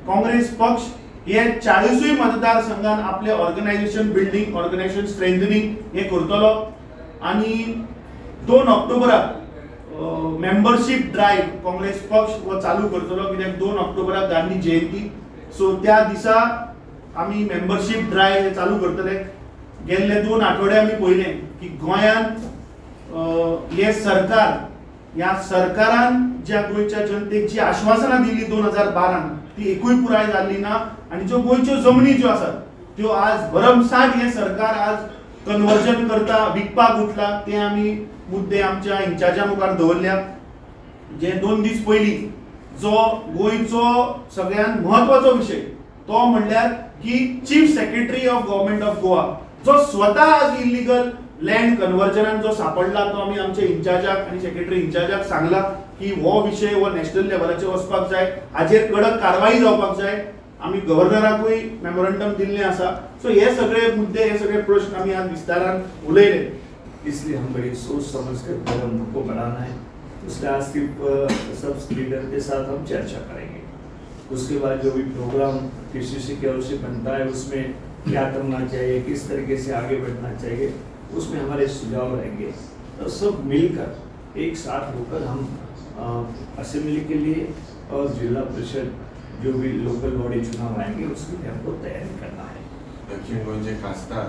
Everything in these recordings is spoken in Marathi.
काँग्रेस पक्ष हे 40 मतदारसंघात आपले ऑर्गनायझेशन बिल्डिंग, ऑर्गनायझेशन स्ट्रेंथनिंग हे करतलो आणि 2 ऑक्टोबराक मेंबरशिप ड्राइव काँग्रेस पक्ष वो चालू करतलो, कित्याक 2 ऑक्टोबराक गांधी जयंती. सो त्या दिसा आम्ही मेंबरशिप ड्राइव हे चालू करतले. गेल्ले 2 आठवडे आम्ही पहिले की गोंयांत हे सरकार, या सरकारान ज्या गोयच्या जनतेक जी आश्वासना दिली 2012 ती एकूय पुराय जाल्ली ना. आणि ज्यो गोयच्यो जमनी ज्यो आसात त्यो आज भरमसाट हे सरकार आज कन्वर्जन करता, विकपाक उठला. ते आम्ही मुद्दे आमच्या इंचार्जा मुखार दवरल्या. जे 2 दीस पयलीं जो गोयचो सगळ्यात महत्वाचो विषय तो म्हणल्यार की chief secretary of government of Goa जो स्वतः आज इलिगल लँड कन्वर्जनान जो सापडला तो आम्ही आमच्या इंचार्जाक आणि सेक्रेटरी इंचार्जाक सांगला की हो विषय हो नॅशनल लेवलाचेर वचपाक जाय, हाजेर कडक कारवाई जावपाक जाय. आम्ही गव्हर्नराकूय मेमोरंडम दिल्ले आसा. सो हे सगळे मुद्दे, हे सगळे प्रश्न आम्ही आज विस्तारान उलयले. इसलिए हम बड़ी सोच समझ कर कदम को बढ़ाना है. उसके आज सब लीडर के साथ हम चर्चा करेंगे. उसके बाद जो भी प्रोग्राम किसी की ओर से बनता है उसमें क्या करना चाहिए, किस तरीके से आगे बढ़ना चाहिए, उसमें हमारे सुझाव रहेंगे. तो सब मिलकर एक साथ होकर हम असेंबली के लिए और जिला परिषद जो भी लोकल बॉडी चुनाव आएंगे उसके लिए हमको तैयारी करना है. दक्षिण गोंयचे खासदार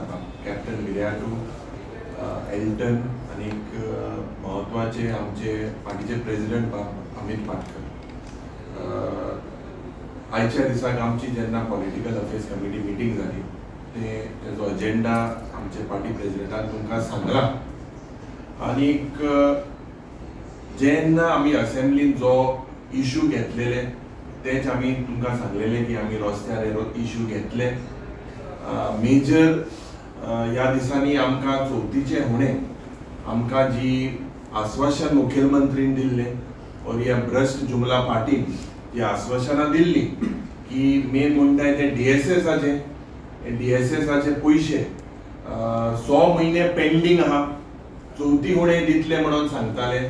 कॅप्टन विर्याटू, एल्टन आणि महत्वाचे आमचे पार्टीचे प्रेसिडेंट अमित पाटकर. आयच्या दिसाक आमची जेन्ना पॉलिटिकल अफेअर्स कमिटी मिटींग जाली तेजो अजेंडा आमचे पार्टी प्रेसिडेंटान तुमकां सांगला. आणि जेन्ना आमी असेंब्लीन जो इश्यू घेतलेले तेच आमी तुमकां सांगलेले की आमी रस्त्यार इश्यू घेतले. मेजर ह्या दिसांनी आमकां चवथीचे होणे आमकां जी आश्वासन मुखेलमंत्रीन दिल्ले और ह्या भ्रष्ट जुमला पार्टीन जी आश्वासनां दिल्ली की मेन म्हणटाय ते DSSाचे पयशे 100 म्हयने पेंडिंग आहा, चवथी होणे दितले म्हणून सांगताले.